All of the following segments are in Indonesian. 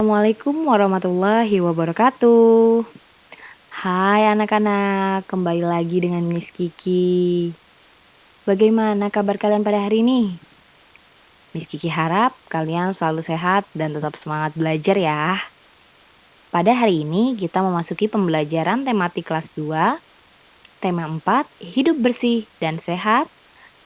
Assalamualaikum warahmatullahi wabarakatuh. Hai anak-anak, kembali lagi dengan Miss Kiki. Bagaimana kabar kalian pada hari ini? Miss Kiki harap kalian selalu sehat dan tetap semangat belajar ya. Pada hari ini kita memasuki pembelajaran tematik kelas 2, tema 4, hidup bersih dan sehat,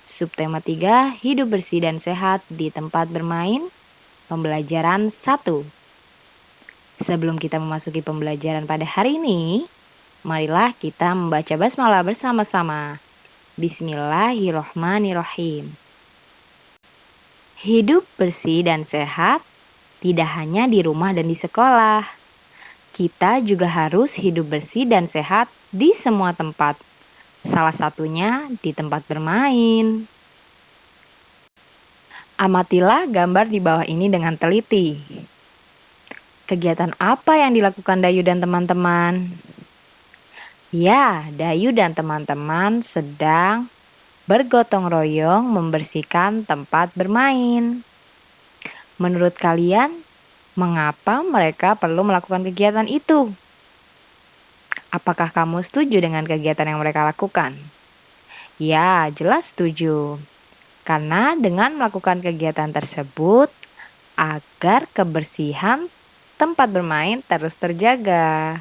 subtema 3, hidup bersih dan sehat di tempat bermain, pembelajaran 1. Sebelum kita memasuki pembelajaran pada hari ini, marilah kita membaca basmalah bersama-sama. Bismillahirrohmanirrohim. Hidup bersih dan sehat tidak hanya di rumah dan di sekolah. Kita juga harus hidup bersih dan sehat di semua tempat. Salah satunya di tempat bermain. Amatilah gambar di bawah ini dengan teliti. Kegiatan apa yang dilakukan Dayu dan teman-teman? Ya, Dayu dan teman-teman sedang bergotong royong membersihkan tempat bermain. Menurut kalian, mengapa mereka perlu melakukan kegiatan itu? Apakah kamu setuju dengan kegiatan yang mereka lakukan? Ya, jelas setuju. Karena dengan melakukan kegiatan tersebut, agar kebersihan tempat bermain terus terjaga.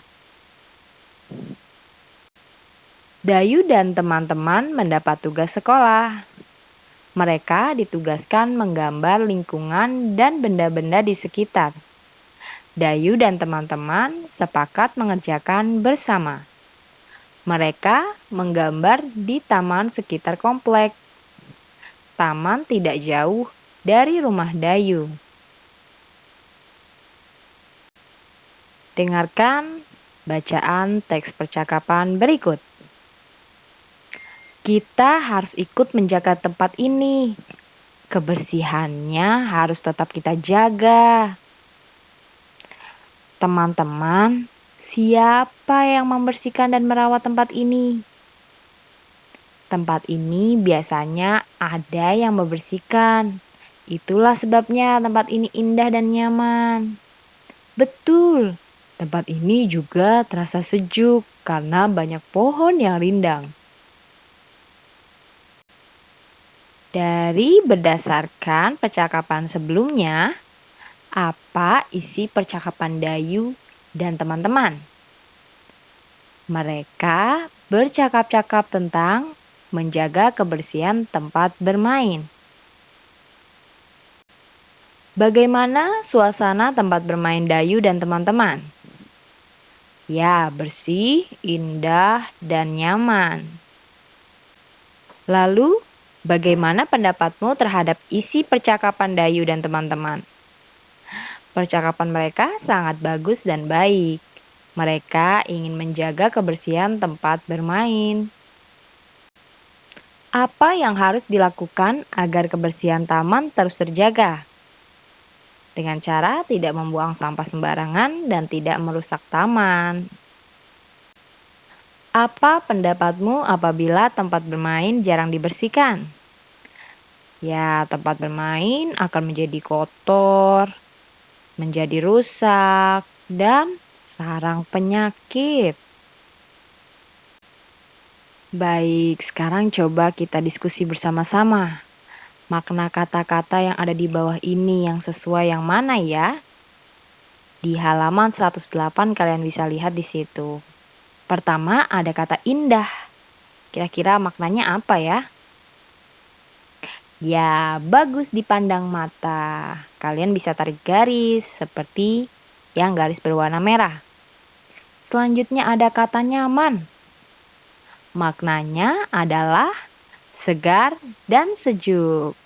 Dayu dan teman-teman mendapat tugas sekolah. Mereka ditugaskan menggambar lingkungan dan benda-benda di sekitar. Dayu dan teman-teman sepakat mengerjakan bersama. Mereka menggambar di taman sekitar komplek. Taman tidak jauh dari rumah Dayu. Dengarkan bacaan teks percakapan berikut. Kita harus ikut menjaga tempat ini. Kebersihannya harus tetap kita jaga. Teman-teman, siapa yang membersihkan dan merawat tempat ini? Tempat ini biasanya ada yang membersihkan. Itulah sebabnya tempat ini indah dan nyaman. Betul. Tempat ini juga terasa sejuk karena banyak pohon yang rindang. Dari berdasarkan percakapan sebelumnya, apa isi percakapan Dayu dan teman-teman? Mereka bercakap-cakap tentang menjaga kebersihan tempat bermain. Bagaimana suasana tempat bermain Dayu dan teman-teman? Ya, bersih, indah, dan nyaman. Lalu, bagaimana pendapatmu terhadap isi percakapan Dayu dan teman-teman? Percakapan mereka sangat bagus dan baik. Mereka ingin menjaga kebersihan tempat bermain. Apa yang harus dilakukan agar kebersihan taman terus terjaga? Dengan cara tidak membuang sampah sembarangan dan tidak merusak taman. Apa pendapatmu apabila tempat bermain jarang dibersihkan? Ya, tempat bermain akan menjadi kotor, menjadi rusak, dan sarang penyakit. Baik, sekarang coba kita diskusi bersama-sama. Makna kata-kata yang ada di bawah ini yang sesuai yang mana ya? Di halaman 108 kalian bisa lihat di situ. Pertama ada kata indah. Kira-kira maknanya apa ya? Ya, bagus dipandang mata. Kalian bisa tarik garis seperti yang garis berwarna merah. Selanjutnya ada kata nyaman. Maknanya adalah segar dan sejuk.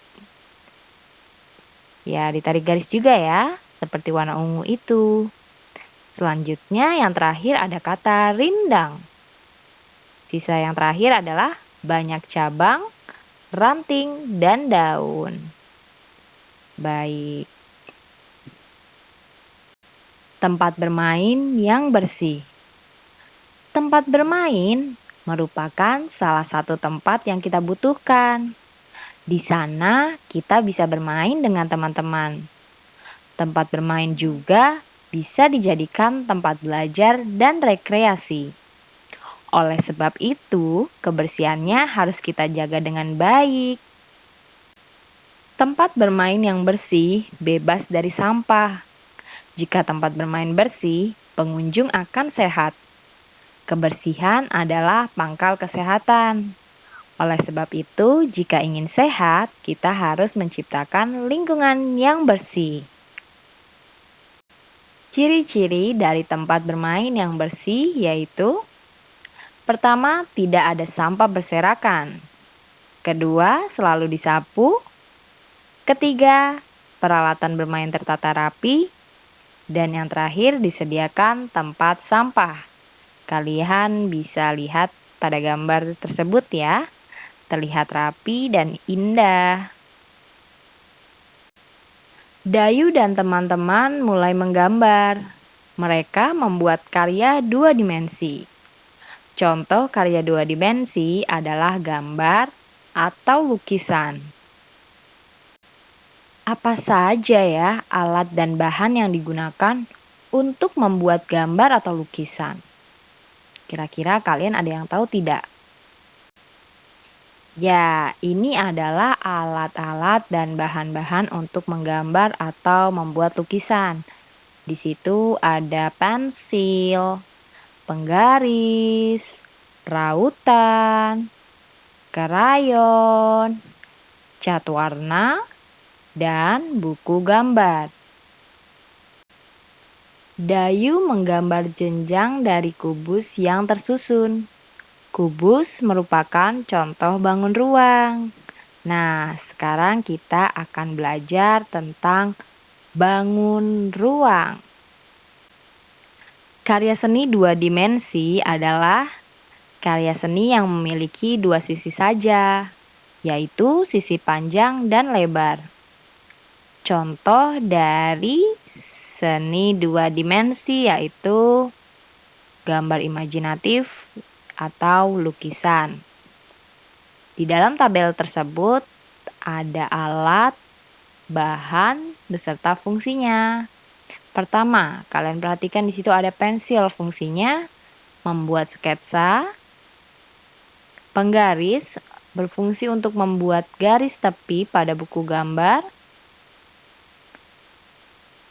Ya, ditarik garis juga ya, seperti warna ungu itu. Selanjutnya yang terakhir ada kata rindang. Sisa yang terakhir adalah banyak cabang, ranting, dan daun. Baik. Tempat bermain yang bersih. Tempat bermain merupakan salah satu tempat yang kita butuhkan. Di sana kita bisa bermain dengan teman-teman. Tempat bermain juga bisa dijadikan tempat belajar dan rekreasi. Oleh sebab itu, kebersihannya harus kita jaga dengan baik. Tempat bermain yang bersih bebas dari sampah. Jika tempat bermain bersih, pengunjung akan sehat. Kebersihan adalah pangkal kesehatan. Oleh sebab itu, jika ingin sehat, kita harus menciptakan lingkungan yang bersih. Ciri-ciri dari tempat bermain yang bersih yaitu: pertama, tidak ada sampah berserakan. Kedua, selalu disapu. Ketiga, peralatan bermain tertata rapi. Dan yang terakhir, disediakan tempat sampah. Kalian bisa lihat pada gambar tersebut ya. Terlihat rapi dan indah. Dayu dan teman-teman mulai menggambar. Mereka membuat karya 2 dimensi. Contoh karya 2 dimensi adalah gambar atau lukisan. Apa saja ya alat dan bahan yang digunakan untuk membuat gambar atau lukisan? Kira-kira kalian ada yang tahu tidak? Ya, ini adalah alat-alat dan bahan-bahan untuk menggambar atau membuat lukisan. Di situ ada pensil, penggaris, rautan, krayon, cat warna, dan buku gambar. Dayu menggambar jenjang dari kubus yang tersusun. Kubus merupakan contoh bangun ruang. Nah, sekarang kita akan belajar tentang bangun ruang. Karya seni 2 dimensi adalah karya seni yang memiliki 2 sisi saja, yaitu sisi panjang dan lebar. Contoh dari seni 2 dimensi yaitu gambar imajinatif atau lukisan. Di dalam tabel tersebut ada alat, bahan, beserta fungsinya. Pertama, kalian perhatikan di situ ada pensil, fungsinya membuat sketsa. Penggaris berfungsi untuk membuat garis tepi pada buku gambar.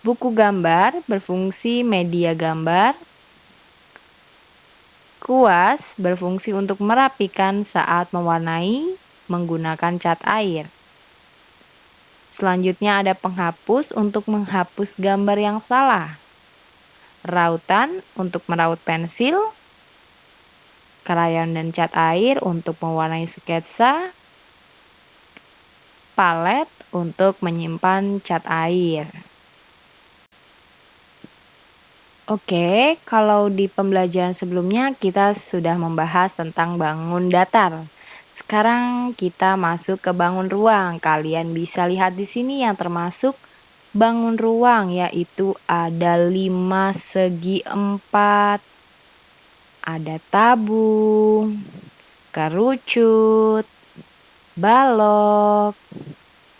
Buku gambar berfungsi media gambar. Kuas berfungsi untuk merapikan saat mewarnai menggunakan cat air. Selanjutnya ada penghapus untuk menghapus gambar yang salah. Rautan untuk meraut pensil. Krayon dan cat air untuk mewarnai sketsa. Palet untuk menyimpan cat air. Oke, kalau di pembelajaran sebelumnya kita sudah membahas tentang bangun datar. Sekarang kita masuk ke bangun ruang. Kalian bisa lihat di sini yang termasuk bangun ruang, yaitu ada 5 segi 4. Ada tabung, kerucut, balok,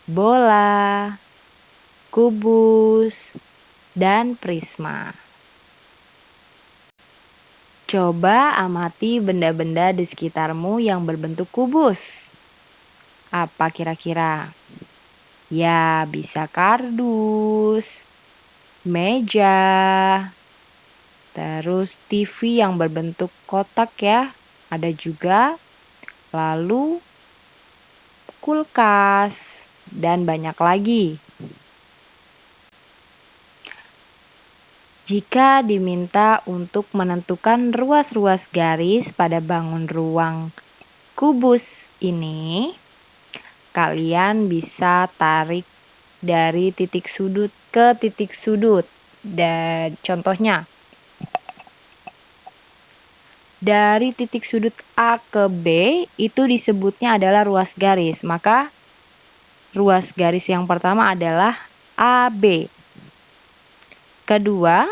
bola, kubus, dan prisma. Coba amati benda-benda di sekitarmu yang berbentuk kubus. Apa kira-kira? Ya, bisa kardus, meja, terus TV yang berbentuk kotak ya, ada juga. Lalu kulkas, dan banyak lagi. Jika diminta untuk menentukan ruas-ruas garis pada bangun ruang kubus ini, kalian bisa tarik dari titik sudut ke titik sudut. Dan contohnya, dari titik sudut A ke B itu disebutnya adalah ruas garis. Maka ruas garis yang pertama adalah AB. Kedua,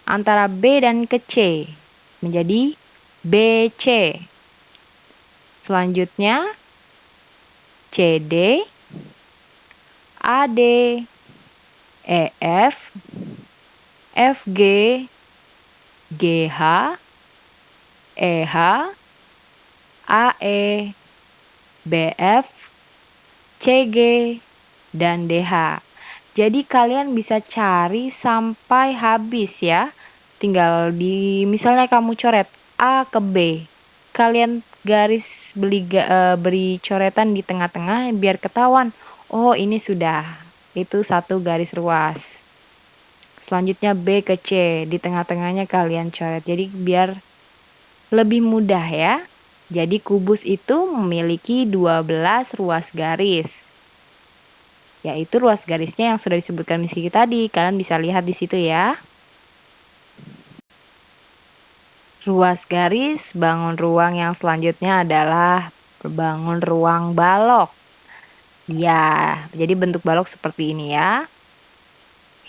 antara B dan ke C menjadi BC. Selanjutnya CD, AD, EF, FG, GH, EH, AE, BF, CG, dan DH. Jadi kalian bisa cari sampai habis ya. Tinggal misalnya kamu coret A ke B. Kalian beri coretan di tengah-tengah biar ketahuan. Oh, ini sudah. Itu satu garis ruas. Selanjutnya B ke C. Di tengah-tengahnya kalian coret. Jadi biar lebih mudah ya. Jadi kubus itu memiliki 12 ruas garis. Yaitu ruas garisnya yang sudah disebutkan Miss Kiki tadi. Kalian bisa lihat di situ ya. Ruas garis bangun ruang yang selanjutnya adalah bangun ruang balok. Ya, jadi bentuk balok seperti ini ya.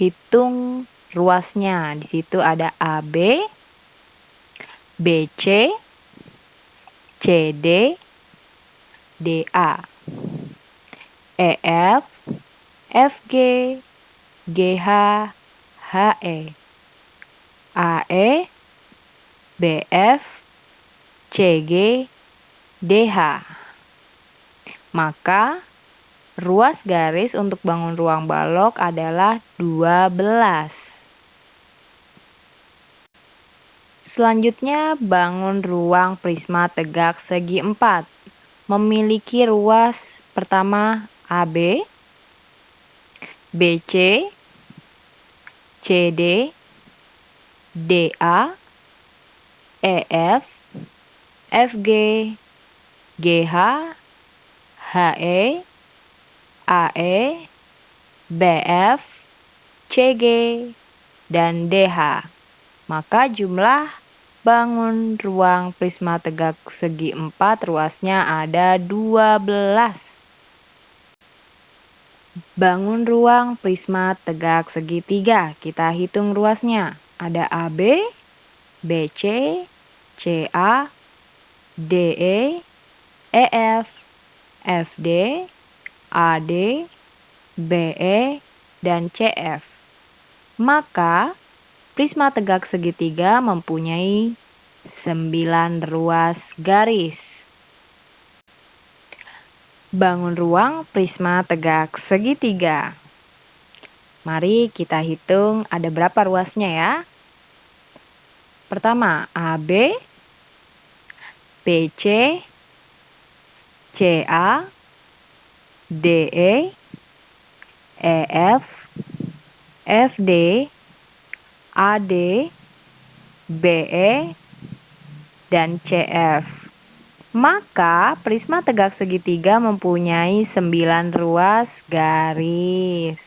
Hitung ruasnya. Di situ ada AB, BC, CD, DA, EF, FG, GH, HE, AE, BF, CG, DH. Maka ruas garis untuk bangun ruang balok adalah 12. Selanjutnya bangun ruang prisma tegak segi 4. Memiliki ruas pertama AB, BC, CD, DA, EF, FG, GH, HE, AE, BF, CG, dan DH. Maka jumlah bangun ruang prisma tegak segi 4 ruasnya ada 12. Bangun ruang prisma tegak segi 3. Kita hitung ruasnya. Ada AB, BC, CA, DE, EF, FD, AD, BE, dan CF. Maka prisma tegak segitiga mempunyai 9 ruas garis. Bangun ruang prisma tegak segitiga. Mari kita hitung ada berapa ruasnya ya. Pertama AB, BC, CA, DE, EF, FD, AD, BE, dan CF. Maka prisma tegak segitiga mempunyai 9 ruas garis.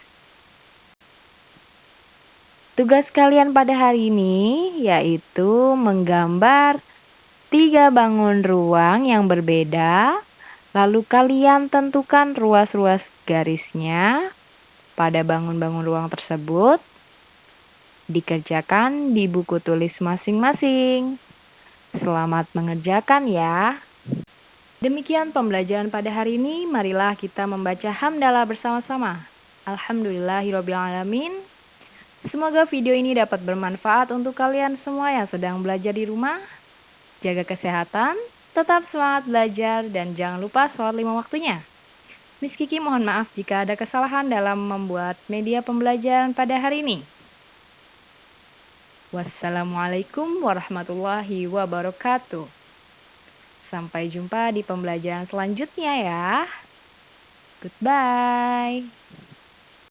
Tugas kalian pada hari ini yaitu menggambar 3 bangun ruang yang berbeda. Lalu kalian tentukan ruas-ruas garisnya pada bangun-bangun ruang tersebut. Dikerjakan di buku tulis masing-masing. Selamat mengerjakan ya. Demikian pembelajaran pada hari ini. Marilah kita membaca hamdalah bersama-sama. Alhamdulillahirobbilalamin. Semoga video ini dapat bermanfaat untuk kalian semua yang sedang belajar di rumah. Jaga kesehatan, tetap semangat belajar, dan jangan lupa sholat 5 waktunya. Miss Kiki mohon maaf jika ada kesalahan dalam membuat media pembelajaran pada hari ini. Wassalamualaikum warahmatullahi wabarakatuh. Sampai jumpa di pembelajaran selanjutnya ya. Goodbye.